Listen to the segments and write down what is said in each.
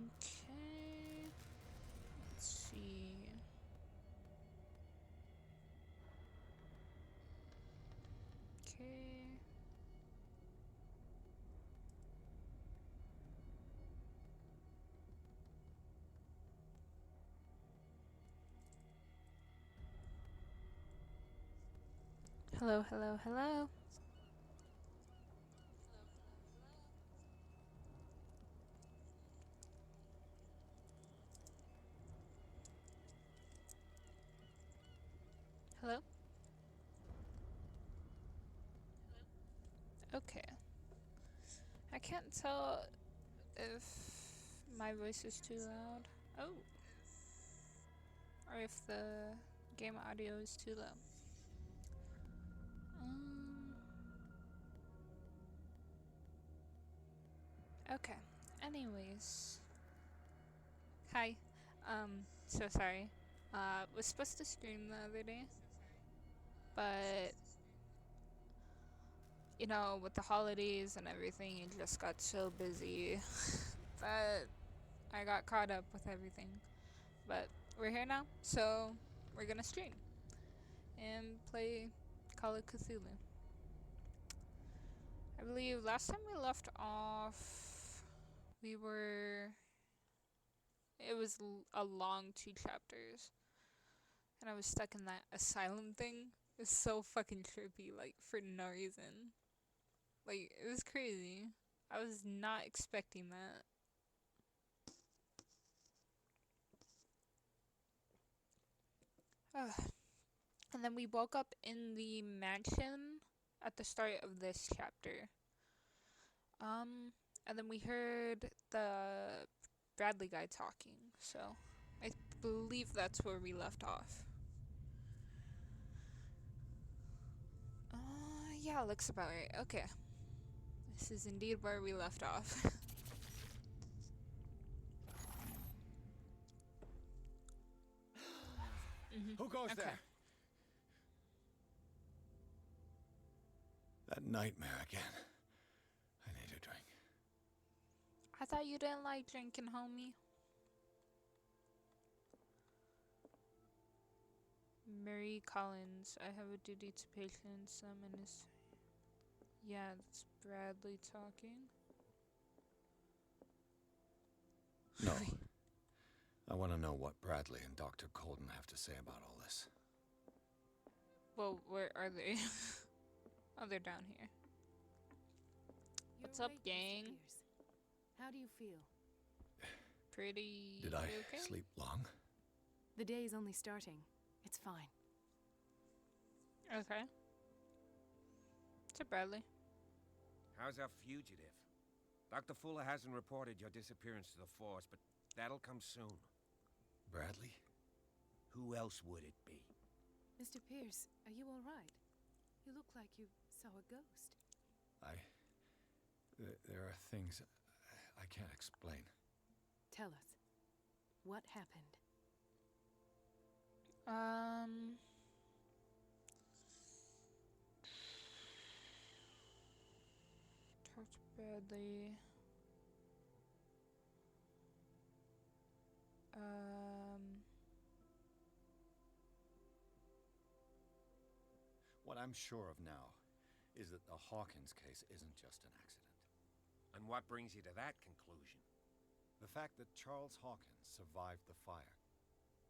Okay. Let's see. Okay. Hello, hello, hello. Hello? Okay. I can't tell if my voice is too loud. Oh. Or if the game audio is too low. Um. Okay. Anyways. Hi. So sorry. Was supposed to stream the other day, but you know, with the holidays and everything, it just got so busy that I got caught up with everything. But we're here now, so we're gonna stream and play Call of Cthulhu. I believe last time we left off, we were. It was a long 2 chapters, and I was stuck in that asylum thing. It's so fucking trippy, like for no reason. Like it was crazy. I was not expecting that. Ugh. And then we woke up in the mansion at the start of this chapter. And then we heard the Bradley guy talking. So I believe that's where we left off. Yeah, looks about right. Okay. This is indeed where we left off. Who goes Okay. there? That nightmare again. I need a drink. I thought you didn't like drinking, homie. Mary Collins, I have a duty to patients. Someone is. Yeah, that's Bradley talking. No. I want to know what Bradley and Dr. Colden have to say about all this. Well, where are they? Oh, they're down here. What's up, gang? How do you feel? Pretty Did I okay? sleep long? The day is only starting. It's fine. Okay. What's up, Bradley? How's our fugitive? Dr. Fuller hasn't reported your disappearance to the force, but that'll come soon. Bradley? Who else would it be? Mr. Pierce, are you all right? You look like you saw a ghost. There are things I can't explain. Tell us. What happened? Talk to Bradley. What I'm sure of now is that the Hawkins case isn't just an accident. And what brings you to that conclusion? The fact that Charles Hawkins survived the fire.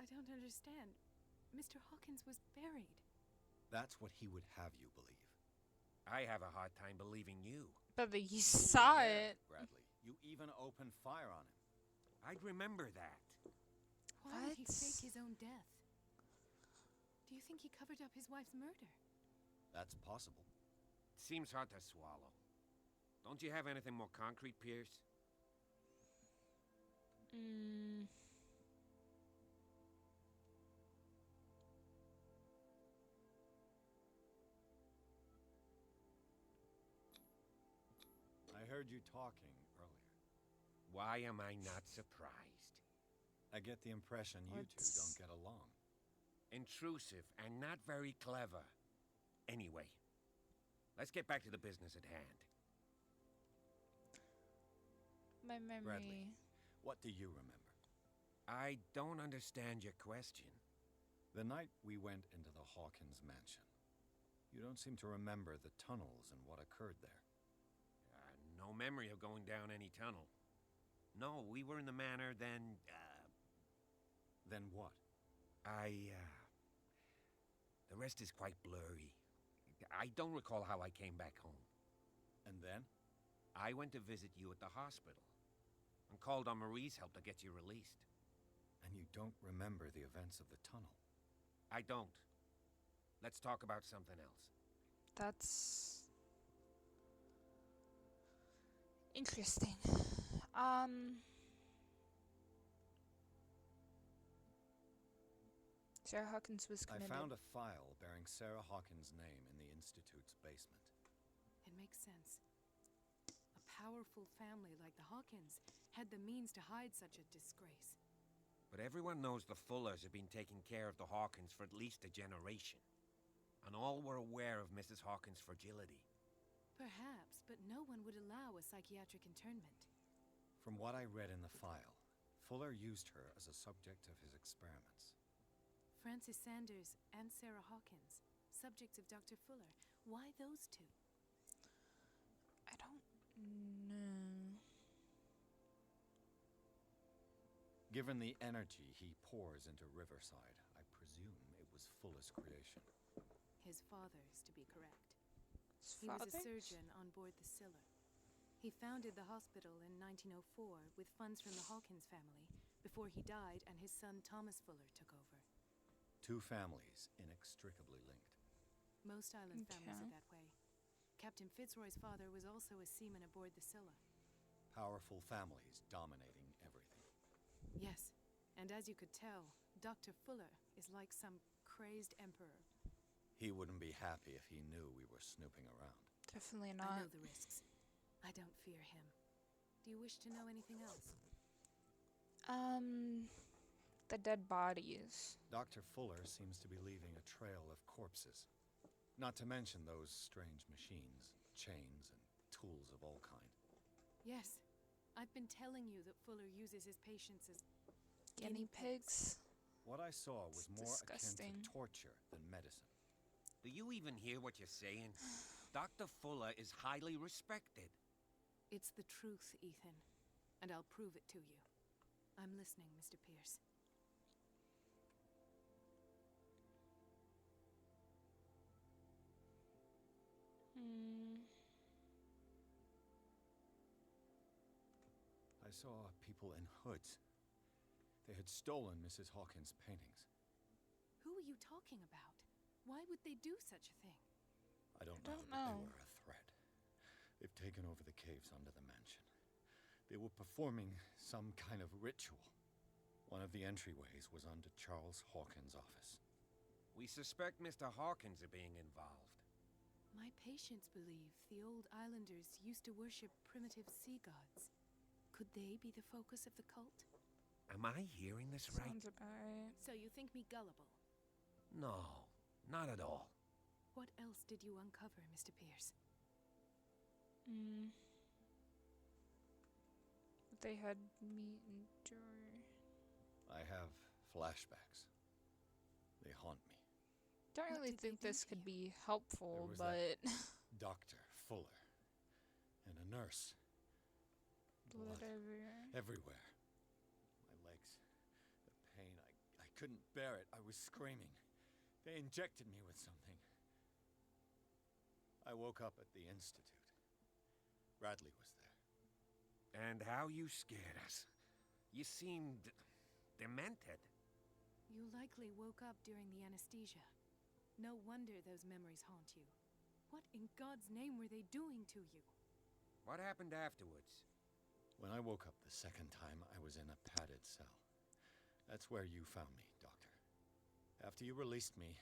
I don't understand. Mr. Hawkins was buried. That's what he would have you believe. I have a hard time believing you. But you saw it. Bradley, you even opened fire on him. I'd remember that. Why would he What? fake his own death? Do you think he covered up his wife's murder? That's possible. Seems hard to swallow. Don't you have anything more concrete, Pierce? I heard you talking earlier. Why am I not surprised? I get the impression you two What's- don't get along. Intrusive and not very clever. Anyway, let's get back to the business at hand. My memory. Bradley, What do you remember? I don't understand your question. The night we went into the Hawkins mansion. You don't seem to remember the tunnels and what occurred there. No memory of going down any tunnel. No, we were in the manor then, Then what? The rest is quite blurry. I don't recall how I came back home. And then? I went to visit you at the hospital and called on Marie's help to get you released. And you don't remember the events of the tunnel? I don't. Let's talk about something else. That's interesting. Sarah Hawkins was I committed. found a file bearing Sarah Hawkins' name in the Institute's basement. It makes sense. A powerful family like the Hawkins had the means to hide such a disgrace. But everyone knows the Fullers have been taking care of the Hawkins for at least a generation. And all were aware of Mrs. Hawkins' fragility. Perhaps, but no one would allow a psychiatric internment. From what I read in the file, Fuller used her as a subject of his experiments. Francis Sanders and Sarah Hawkins, subjects of Dr. Fuller. Why those two? I don't know. Given the energy he pours into Riverside, I presume it was Fuller's creation. His father's, to be correct. His He was a father? surgeon on board the Scylla. He founded the hospital in 1904 with funds from the Hawkins family before he died and his son Thomas Fuller took over. Two families inextricably linked. Most island families Okay. are that way. Captain Fitzroy's father was also a seaman aboard the Scylla. Powerful families dominating everything. Yes, and as you could tell, Dr. Fuller is like some crazed emperor. He wouldn't be happy if he knew we were snooping around. Definitely I not. know the risks. I don't fear him. Do you wish to know anything else? The dead bodies. Dr. Fuller seems to be leaving a trail of corpses. Not to mention those strange machines, chains, and tools of all kind. Yes. I've been telling you that Fuller uses his patients as Guinea pigs. What I saw was It's more disgusting. akin to torture than medicine. Do you even hear what you're saying? Dr. Fuller is highly respected. It's the truth, Ethan. And I'll prove it to you. I'm listening, Mr. Pierce. I saw people in hoods. They had stolen Mrs. Hawkins' paintings. Who are you talking about? Why would they do such a thing? I don't don't know, but know. they were a threat. They've taken over the caves under the mansion. They were performing some kind of ritual. One of the entryways was under Charles Hawkins' office. We suspect Mr. Hawkins of being involved. My patients believe the old islanders used to worship primitive sea gods. Could they be the focus of the cult? Am I hearing this right? Sounds about right. So you think me gullible? No, not at all. What else did you uncover, Mr. Pierce? They had meat and jewelry. I have flashbacks. They haunt me. Don't What really did they think do this to could you? be helpful, There was but Dr. Fuller. And a nurse. blood everywhere. Everywhere. My legs. The pain. I couldn't bear it. I was screaming. They injected me with something. I woke up at the Institute. Bradley was there. And how you scared us. You seemed demented. You likely woke up during the anesthesia. No wonder those memories haunt you. What in God's name were they doing to you? What happened afterwards? When I woke up the second time, I was in a padded cell. That's where you found me, Doctor. After you released me,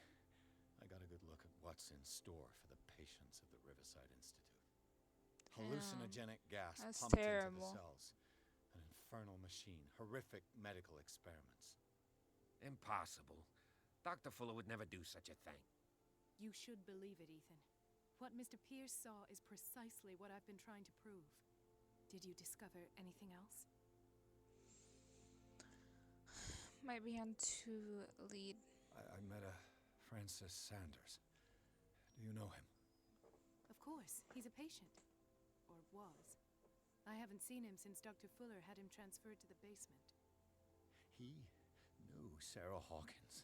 I got a good look at what's in store for the patients of the Riverside Institute. Hallucinogenic gas That's pumped into terrible. the cells. An infernal machine. Horrific medical experiments. Impossible. Dr. Fuller would never do such a thing. You should believe it, Ethan. What Mr. Pierce saw is precisely what I've been trying to prove. Did you discover anything else? Might be on to lead. I met a Francis Sanders. Do you know him? Of course, he's a patient. Or was. I haven't seen him since Dr. Fuller had him transferred to the basement. He knew Sarah Hawkins,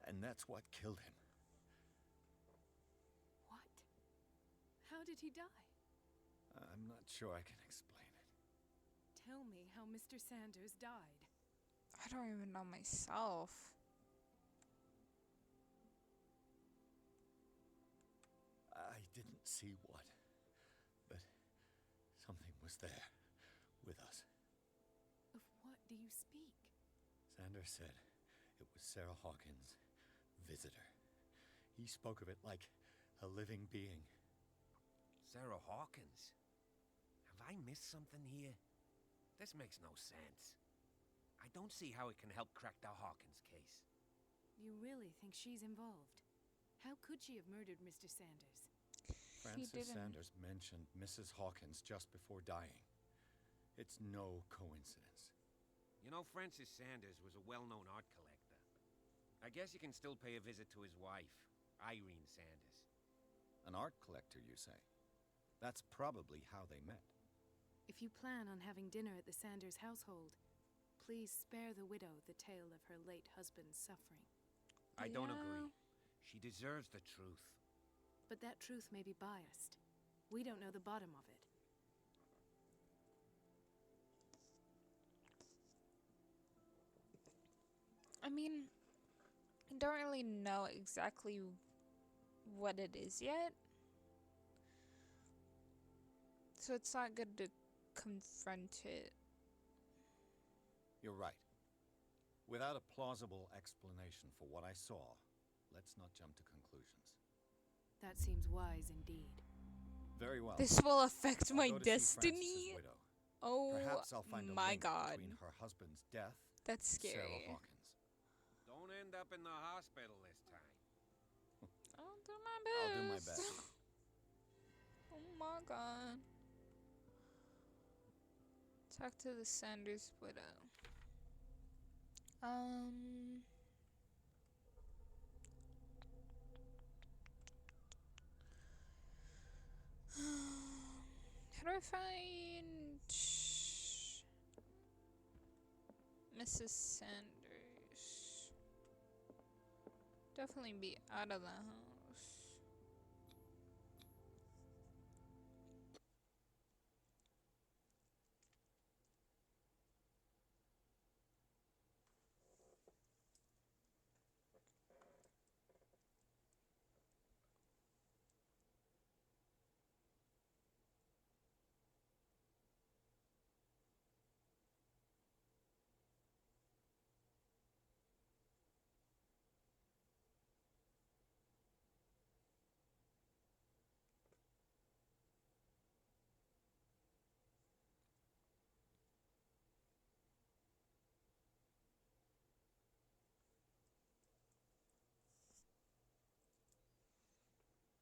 and that's what killed him. What? How did he die? I'm not sure I can explain it. Tell me how Mr. Sanders died. I don't even know myself. I didn't see what, but something was there with us. Of what do you speak? Sanders said it was Sarah Hawkins' visitor. He spoke of it like a living being. Sarah Hawkins? Have I missed something here? This makes no sense. I don't see how it can help crack the Hawkins case. You really think she's involved? How could she have murdered Mr. Sanders? Francis Sanders mentioned Mrs. Hawkins just before dying. It's no coincidence. You know, Francis Sanders was a well-known art collector. I guess you can still pay a visit to his wife, Irene Sanders. An art collector, you say? That's probably how they met. If you plan on having dinner at the Sanders household, please spare the widow the tale of her late husband's suffering. I don't Yeah. agree. She deserves the truth. But that truth may be biased. We don't know the bottom of it. I mean, I don't really know exactly what it is yet. So it's not good to confront it. You're right. Without a plausible explanation for what I saw, let's not jump to conclusions. That seems wise indeed. Very well. This will affect I'll my go to see destiny. Francis's widow. Oh Perhaps I'll find a my link god. between her husband's death That's and Sarah scary. Hawkins. Don't end up in the hospital this time. I'll do my best. I'll do my best. Oh my god. Talk to the Sanders widow. How do I find Mrs. Sanders? Definitely be out of the house.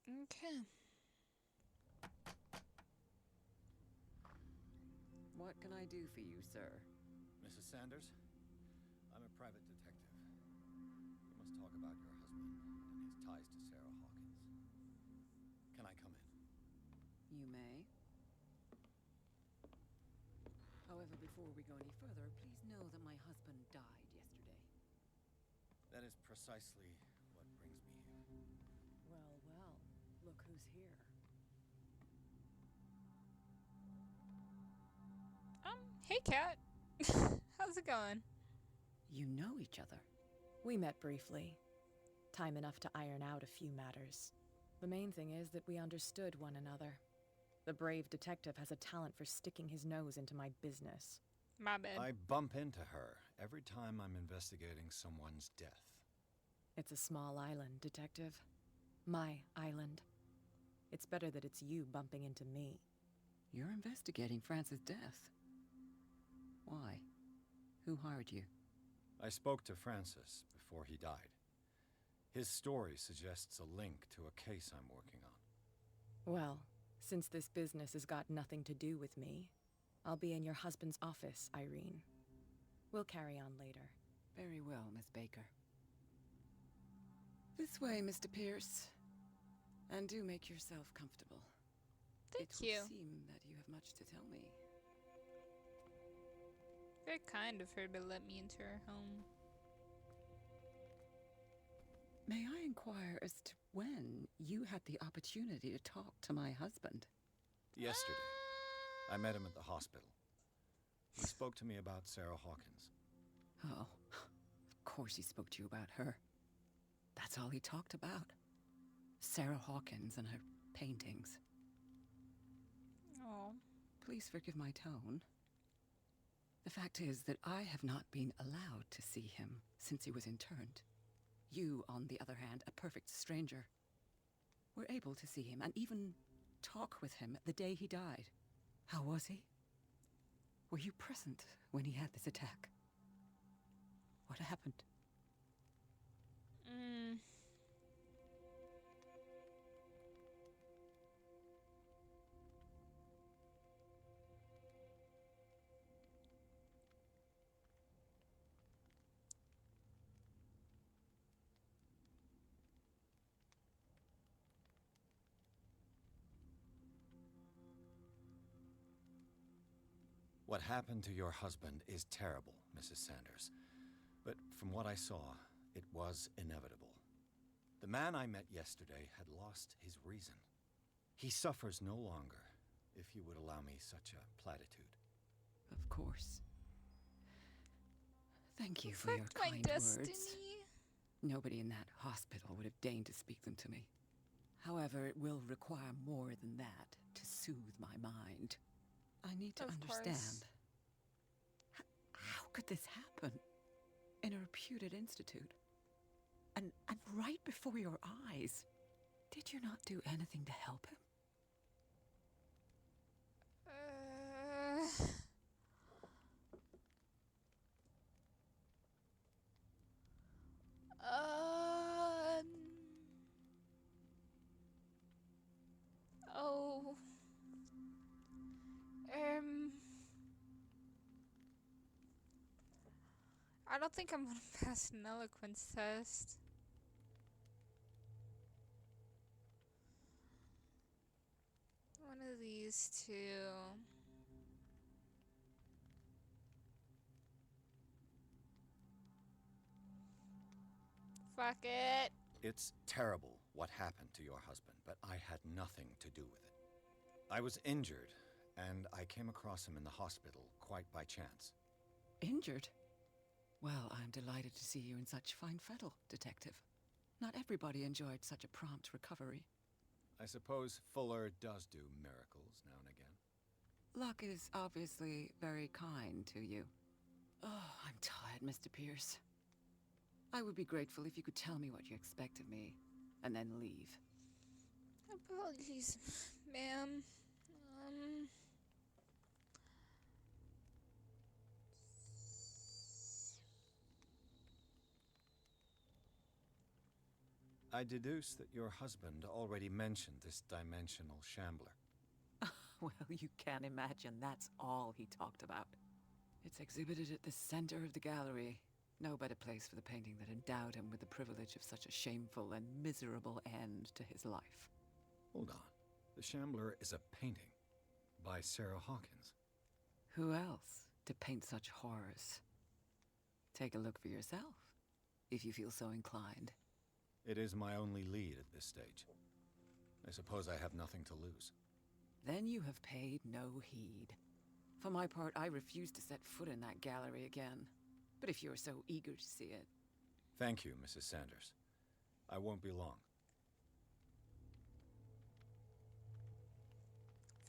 Okay. What can I do for you, sir? Mrs. Sanders, I'm a private detective. We must talk about your husband and his ties to Sarah Hawkins. Can I come in? You may. However, before we go any further, please know that my husband died yesterday. That is precisely what brings me here. Well, well, look who's here. Hey Kat. How's it going? You know each other. We met briefly. Time enough to iron out a few matters. The main thing is that we understood one another. The brave detective has a talent for sticking his nose into my business. My bad. I bump into her every time I'm investigating someone's death. It's a small island, detective. My island. It's better that it's you bumping into me. You're investigating Francis' death. Why? Who hired you? I spoke to Francis before he died. His story suggests a link to a case I'm working on. Well, since this business has got nothing to do with me, I'll be in your husband's office, Irene. We'll carry on later. Very well, Miss Baker. This way, Mr. Pierce. And do make yourself comfortable. Thank It you. would seem that you have much to tell me. Very kind of her to let me into her home. May I inquire as to when you had the opportunity to talk to my husband? Yesterday, I met him at the hospital. He spoke to me about Sarah Hawkins. Oh, of course he spoke to you about her. That's all he talked about. Sarah Hawkins and her paintings. Oh. Please forgive my tone. The fact is that I have not been allowed to see him since he was interned. You, on the other hand, a perfect stranger, were able to see him and even talk with him the day he died. How was he? Were you present when he had this attack? What happened? What happened to your husband is terrible, Mrs. Sanders. But from what I saw, it was inevitable. The man I met yesterday had lost his reason. He suffers no longer, if you would allow me such a platitude. Of course. Thank you It's for your like my kind destiny. words. Nobody in that hospital would have deigned to speak them to me. However, it will require more than that to soothe my mind. I need to Of understand. course. How could this happen? In a reputed institute? And right before your eyes? Did you not do anything to help him? Um. Oh. I don't think I'm gonna pass an eloquence test. One of these two. Fuck it. It's terrible what happened to your husband, but I had nothing to do with it. I was injured, and I came across him in the hospital quite by chance. Injured? Well, I'm delighted to see you in such fine fettle, Detective. Not everybody enjoyed such a prompt recovery. I suppose Fuller does do miracles now and again. Luck is obviously very kind to you. Oh, I'm tired, Mr. Pierce. I would be grateful if you could tell me what you expect of me, and then leave. Apologies, ma'am. I deduce that your husband already mentioned this dimensional shambler. Well, you can imagine that's all he talked about. It's exhibited at the center of the gallery. No better place for the painting that endowed him with the privilege of such a shameful and miserable end to his life. Hold on. The shambler is a painting by Sarah Hawkins. Who else to paint such horrors? Take a look for yourself, if you feel so inclined. It is my only lead at this stage. I suppose I have nothing to lose. Then you have paid no heed. For my part, I refuse to set foot in that gallery again. But if you're so eager to see it... Thank you, Mrs. Sanders. I won't be long.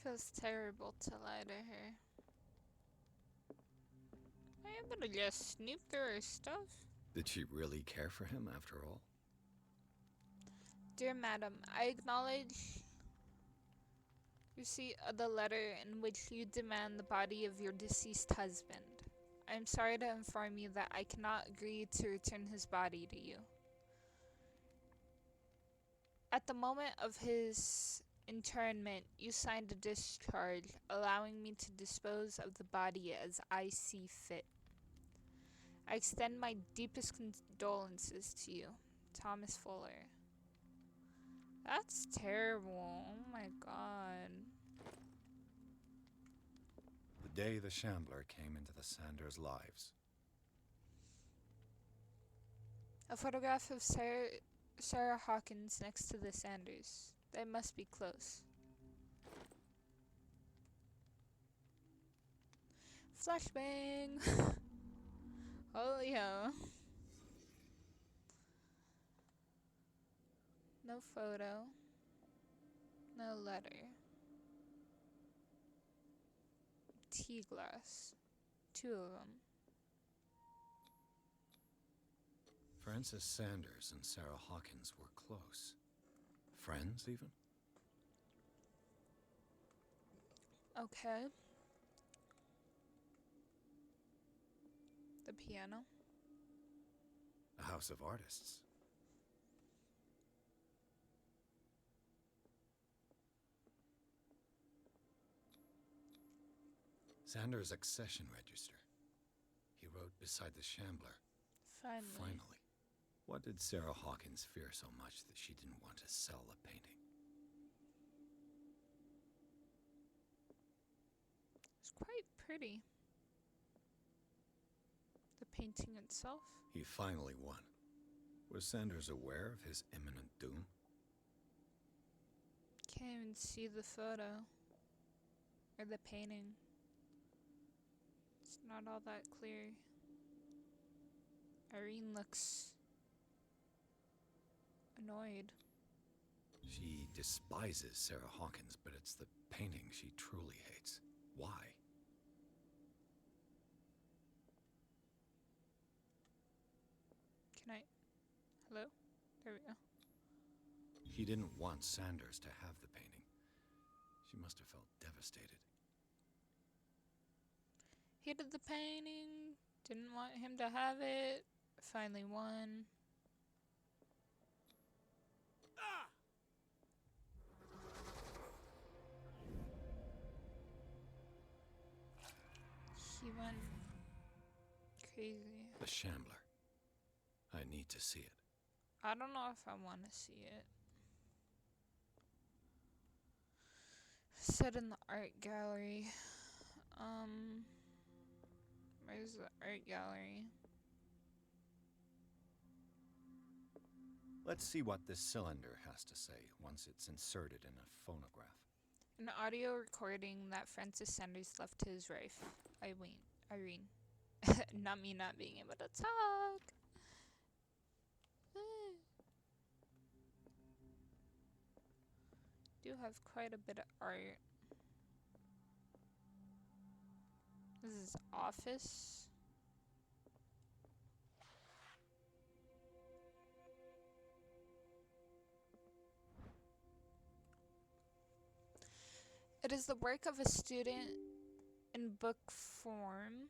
Feels terrible to lie to her. I am gonna just snoop through her stuff. Did she really care for him after all? Dear Madam, I acknowledge receipt of the letter in which you demand the body of your deceased husband. I am sorry to inform you that I cannot agree to return his body to you. At the moment of his internment, you signed a discharge allowing me to dispose of the body as I see fit. I extend my deepest condolences to you, Thomas Fuller. That's terrible. Oh my god. The day the Shambler came into the Sanders' lives. A photograph of Sarah Hawkins next to the Sanders. They must be close. Flashbang! Oh yeah. No photo. No letter. Tea glass. 2 of them. Francis Sanders and Sarah Hawkins were close. Friends, even? Okay. The piano. A house of artists. Sanders' accession register. He wrote beside the Shambler. Finally. What did Sarah Hawkins fear so much that she didn't want to sell the painting? It's quite pretty. The painting itself. He finally won. Was Sanders aware of his imminent doom? Can't even see the photo. Or the painting. It's not all that clear. Irene looks annoyed. She despises Sarah Hawkins, but it's the painting she truly hates. Why? Can I? Hello? There we go. She didn't want Sanders to have the painting. She must have felt devastated. Hated the painting. Didn't want him to have it. Finally won. He went crazy. The Shambler. I need to see it. I don't know if I want to see it. Set in the art gallery. Where's the art gallery? Let's see what this cylinder has to say once it's inserted in a phonograph. An audio recording that Francis Sanders left to his wife, Irene. Not me not being able to talk. Do have quite a bit of art. This is his office. It is the work of a student in book form